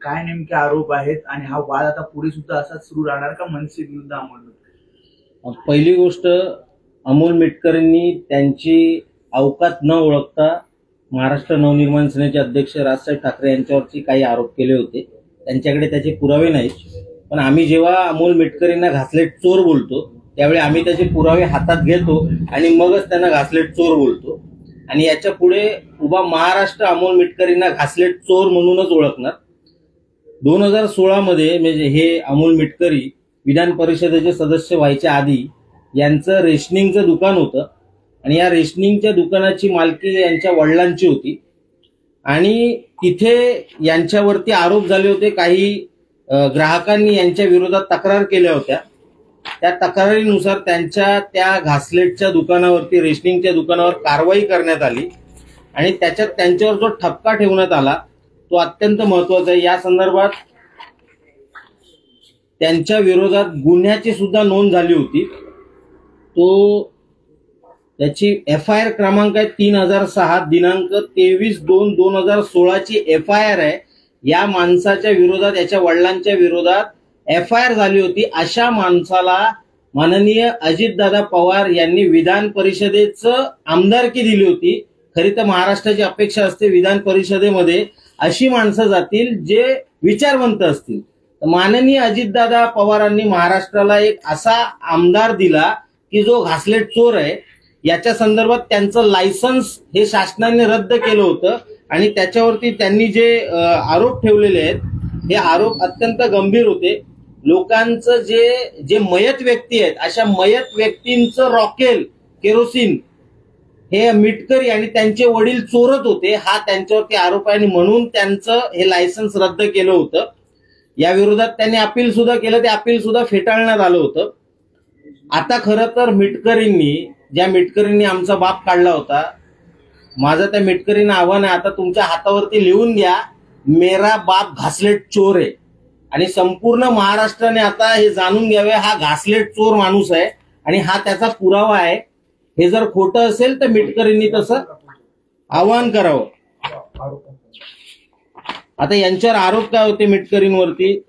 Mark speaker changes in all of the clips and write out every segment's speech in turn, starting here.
Speaker 1: काय नेमके आरोप आहेत आणि हा वाद आता पुढे सुद्धा असाच सुरू राहणार का मनसे विरुद्ध अमोल मिटकर?
Speaker 2: पहिली गोष्ट, अमोल मिटकरांनी त्यांची अवकात न ओळखता महाराष्ट्र नवनिर्माण सेनेचे अध्यक्ष राजसाहेब ठाकरे यांच्यावरती काही आरोप केले होते. त्यांच्याकडे त्याचे पुरावे नाहीत, पण आम्ही जेव्हा अमोल मिटकरींना घासलेट चोर बोलतो त्यावेळी आम्ही त्याचे पुरावे हातात घेतो आणि मगच त्यांना घासलेट चोर बोलतो. आणि याच्या पुढे उभा महाराष्ट्र अमोल मिटकरींना घासलेट चोर म्हणूनच ओळखणार. 2016 मध्ये म्हणजे हे अमोल मिटकरी विधान परिषदेचे सदस्य व्हायच्या आधी यांचं रेशनिंगचं दुकान होतं आणि या रेशनिंगच्या दुकानाची मालकी यांच्या वडिलांची होती आणि तिथे यांच्यावरती आरोप झाले होते. काही ग्राहकांनी यांच्या विरोधात तक्रार केल्या होत्या. त्या तक्रारीनुसार त्यांच्या त्या घासलेटच्या दुकानावरती, रेशनिंगच्या दुकानावर कारवाई करण्यात आली आणि त्याच्यात त्यांच्यावर जो ठपका ठेवण्यात आला तो अत्यंत महत्वाचा आहे. या संदर्भात त्यांच्या विरोधात गुन्ह्याची सुद्धा नोंद झाली होती. त्याची FIR क्रमांक आहे 3006 दिनांक 23/2/2016 ची FIR आहे. या माणसाच्या विरोधात, याच्या वडिलांच्या विरोधात FIR झाली होती. अशा माणसाला माननीय अजितदादा पवार यांनी विधान परिषदेचं आमदारकी दिली होती. खरी तर महाराष्ट्राची अपेक्षा असते विधान परिषदेमध्ये अशी माणसं जातील जे विचारवंत असतील. तर माननीय अजितदादा पवारांनी महाराष्ट्राला एक असा आमदार दिला की जो घासलेट चोर आहे. याच्या संदर्भात त्यांचं लायसन्स हे शासनाने रद्द केलं होतं आणि त्याच्यावरती त्यांनी जे आरोप ठेवलेले आहेत हे आरोप अत्यंत गंभीर होते. लोकांचं जे मयत व्यक्ती आहेत अशा मयत व्यक्तींचं रॉकेल, केरोसिन हे मिटकरी आणि त्यांचे वडील चोरत होते, हा त्यांच्यावरती आरोप आहे आणि म्हणून त्यांचं हे लायसन्स रद्द केलं होतं. या विरोधात त्यांनी अपील सुद्धा केलं, ते अपील सुद्धा फेटाळण्यात आलं होतं. आता खरं तर ज्या मिटकरींनी आमचा बाप काढला होता, माझं त्या मिटकरींना आव्हान आहे, आता तुमच्या हातावरती लिहून घ्या, मेरा बाप घासलेट चोर आहे. आणि संपूर्ण महाराष्ट्राने आता हे जाणून घ्यावे हा घासलेट चोर माणूस आहे आणि हा त्याचा पुरावा आहे. हे जर खोटं असेल तर मिटकरींनी तसं आवाहन करावं. आता यांच्यावर आरोप काय होते मिटकरींवरती?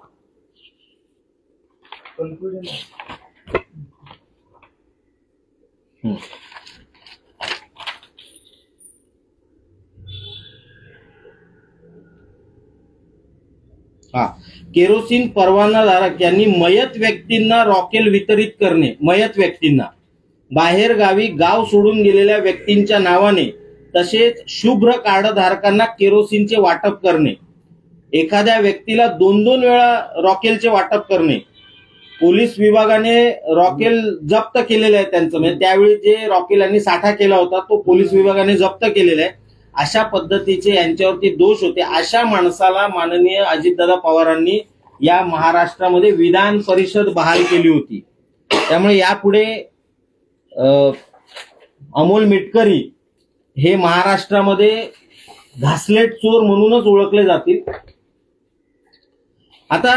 Speaker 2: केरोसिन परवानाधारक यांनी मयत व्यक्तींना रॉकेल वितरित करणे, मयत व्यक्तींना बाहेर गावी गाव सोडून गेलेल्या व्यक्तींच्या नावाने, तसेच शुभ्र कार्ड धारकांना केरोसिनचे वाटप करणे, एखाद्या व्यक्तीला 2-2 वेळा रॉकेलचे वाटप करणे. पोलीस विभागाने रॉकेल जप्त केलेले आहे त्यांचं, म्हणजे त्यावेळी जे रॉकेल यांनी साठा केला होता तो पोलीस विभागाने जप्त केलेला आहे. अशा पद्धतीचे यांच्यावरती दोष होते. अशा माणसाला माननीय अजितदादा पवारांनी या महाराष्ट्रामध्ये विधान परिषद बहाल केली होती. त्यामुळे यापुढे अमोल मिटकरी हे महाराष्ट्रामध्ये घासलेट चोर म्हणूनच ओळखले जातील. आता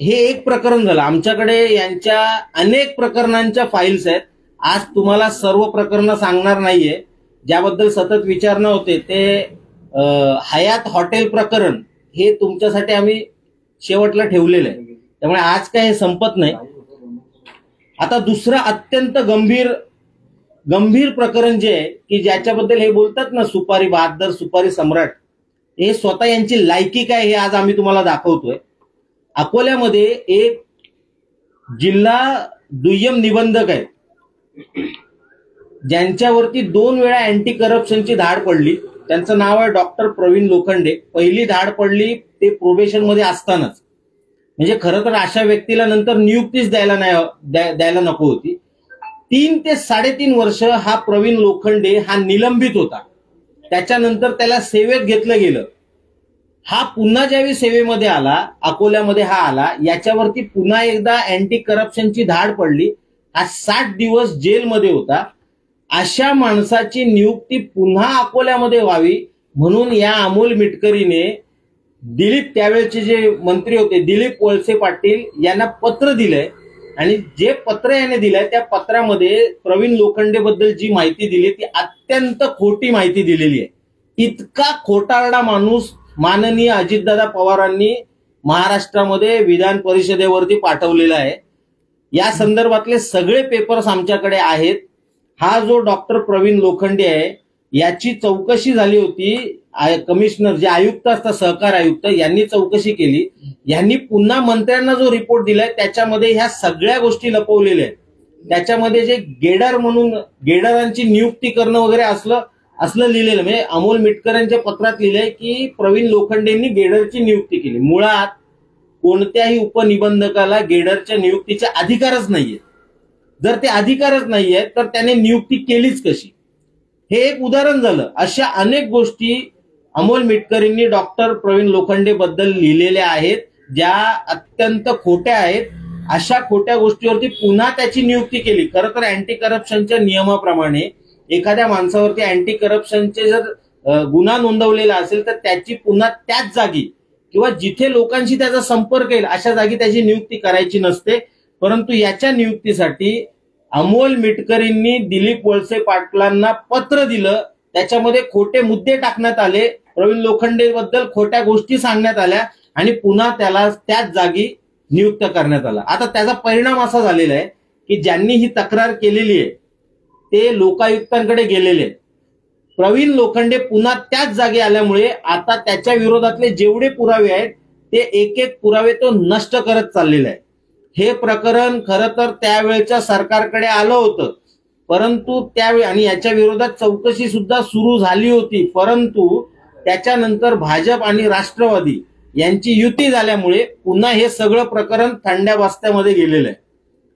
Speaker 2: हे एक प्रकरण झालं. आमच्याकडे यांच्या अनेक प्रकरणांच्या फाईल्स आहेत. आज तुम्हाला सर्व प्रकरणं सांगणार नाहीये. ज्याबद्दल सतत विचारणं होते ते हयात हॉटेल प्रकरण हे तुमच्यासाठी आम्ही शेवटला ठेवलेलं आहे. त्यामुळे आज काय हे संपत नाही. आता दुसरं अत्यंत गंभीर प्रकरण जे आहे की ज्याच्याबद्दल हे बोलतात ना सुपारी बहादर, सुपारी सम्राट, हे स्वतः यांची लायकी काय हे आज आम्ही तुम्हाला दाखवतोय. अकोल्यामध्ये एक जिल्हा दुय्यम निबंधक आहे ज्यांच्यावरती 2 वेळा अँटी करप्शनची धाड पडली. त्यांचं नाव आहे डॉक्टर प्रवीण लोखंडे. पहिली धाड पडली ते प्रोबेशन मध्ये असतानाच. म्हणजे खरं तर अशा व्यक्तीला नंतर नियुक्तीच द्यायला नको होती. 3 ते 3.5 वर्ष हा प्रवीण लोखंडे हा निलंबित होता. त्याच्यानंतर त्याला सेवेत घेतलं गेलं. हा पुन्हा ज्यावेळी सेवेमध्ये आला, अकोल्यामध्ये हा आला, याच्यावरती पुन्हा एकदा अँटी करप्शनची धाड पडली. हा 60 दिवस जेलमध्ये होता. अशा माणसाची नियुक्ती पुन्हा अकोल्यामध्ये व्हावी म्हणून या अमोल मिटकरीने त्यावेळेचे जे मंत्री होते दिलीप वळसे पाटील यांना पत्र दिलंय आणि जे पत्र याने दिलंय त्या पत्रामध्ये प्रवीण लोखंडे बद्दल जी माहिती दिली ती अत्यंत खोटी माहिती दिलेली आहे. इतका खोटारडा माणूस माननीय अजितदादा पवारांनी महाराष्ट्रामध्ये विधान परिषदेवरती पाठवलेला आहे. या संदर्भातले सगळे पेपर्स आमच्याकडे आहेत. हा जो डॉक्टर प्रवीण लोखंडे आहे याची चौकशी झाली होती. कमिशनर जे आयुक्त असतात, सहकार आयुक्त, यांनी चौकशी केली. यांनी पुन्हा मंत्र्यांना जो रिपोर्ट दिलाय त्याच्यामध्ये ह्या सगळ्या गोष्टी लपवलेल्या आहेत. त्याच्यामध्ये जे गेडर म्हणून गेडरांची नियुक्ती करणं वगैरे असलं लिहिलेलं, म्हणजे अमोल मिटकरांच्या पत्रात लिहिलंय की प्रवीण लोखंडेंनी गेडरची नियुक्ती केली. मुळात कोणत्याही उपनिबंधकाला गेडरच्या नियुक्तीचे अधिकारच नाहीये. जर ते अधिकारच नाहीये तर त्याने नियुक्ती केलीच कशी, हे एक उदाहरण झालं. अशा अनेक गोष्टी अमोल मिटकरींनी डॉक्टर प्रवीण लोखंडे बद्दल लिहिलेल्या आहेत ज्या अत्यंत खोट्या आहेत. अशा खोट्या गोष्टीवरती पुन्हा त्याची नियुक्ती केली. खरं तर अँटी करप्शनच्या नियमाप्रमाणे एखाद्या माणसावरती अँटी करप्शनचे जर गुन्हा नोंदवलेला असेल तर त्याची पुन्हा त्याच जागी किंवा जिथे लोकांशी त्याचा संपर्क येईल अशा जागी त्याची नियुक्ती करायची नसते. परंतु याच्या नियुक्तीसाठी अमोल मिटकरींनी दिलीप वळसे पाटलांना पत्र दिलं. त्याच्यामध्ये खोटे मुद्दे टाकण्यात आले, प्रवीण लोखंडे बद्दल खोट्या गोष्टी सांगण्यात आल्या आणि पुन्हा त्याला त्याच जागी नियुक्त करण्यात आला. आता त्याचा परिणाम असा झालेला आहे की ज्यांनी ही तक्रार केलेली आहे ते लोकायुक्तांकडे गेलेले आहेत. प्रवीण लोखंडे पुन्हा त्याच जागी आल्यामुळे आता त्याच्या विरोधातले जेवढे पुरावे आहेत ते एक एक पुरावे तो नष्ट करत चाललेला आहे. हे प्रकरण खरं तर त्यावेळेच्या सरकारकडे आलं होतं, परंतु त्यावेळी आणि याच्या विरोधात चौकशी सुद्धा सुरू झाली होती. परंतु त्याच्यानंतर भाजप आणि राष्ट्रवादी यांची युती झाल्यामुळे पुन्हा हे सगळं प्रकरण थंड्या बस्त्यामध्ये गेलेलं आहे.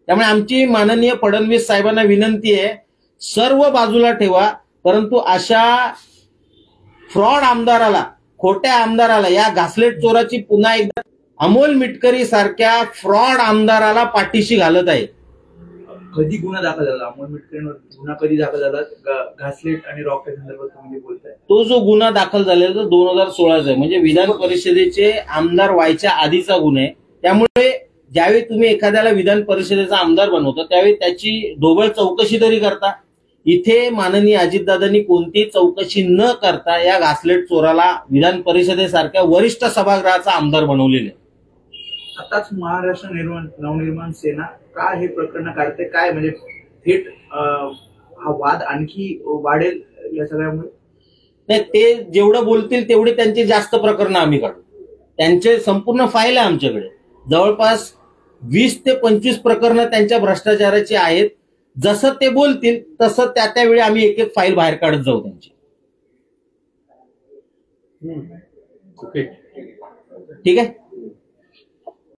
Speaker 2: त्यामुळे आमची माननीय फडणवीस साहेबांना विनंती आहे, सर्व बाजूला ठेवा, परंतु अशा फ्रॉड आमदाराला, खोट्या आमदाराला, या घासलेट चोराची पुन्हा एकदा अमोल मिटकरी सारख्या फ्रॉड आमदाराला पाठीशी घालत आहे.
Speaker 1: कधी गुन्हा दाखल झाला अमोल मिटकरींवर? गुन्हा कधी दाखल झाला घासलेट आणि रॉकेट संदर्भात तुम्ही बोलताय? तो
Speaker 2: जो गुन्हा दाखल झालेला 2016चा आहे, म्हणजे विधान परिषदेचे आमदार व्हायच्या आधीचा गुन्हा आहे. त्यामुळे ज्यावेळी तुम्ही एखाद्याला विधान परिषदेचा आमदार बनवता त्यावेळी त्याची ढोबळ चौकशी तरी करता. इथे माननीय अजितदादांनी कोणतीही चौकशी न करता या घासलेट चोराला विधान परिषदेसारख्या वरिष्ठ सभागृहाचा आमदार बनवलेले.
Speaker 1: आताच महाराष्ट्र नवनिर्माण सेना का हे प्रकरण काढते? काय म्हणजे थेट हा वाद आणखी वाढेल या सगळ्यामुळे?
Speaker 2: नाही, ते जेवढं बोलतील तेवढे त्यांचे जास्त प्रकरण आम्ही काढू. त्यांचे संपूर्ण फाईल आहे आमच्याकडे. जवळपास 20 ते 25 प्रकरणं त्यांच्या भ्रष्टाचाराची आहेत. जसं ते बोलतील तसं त्यावेळी आम्ही एक एक फाईल बाहेर काढत जाऊ त्यांची. ठीक आहे.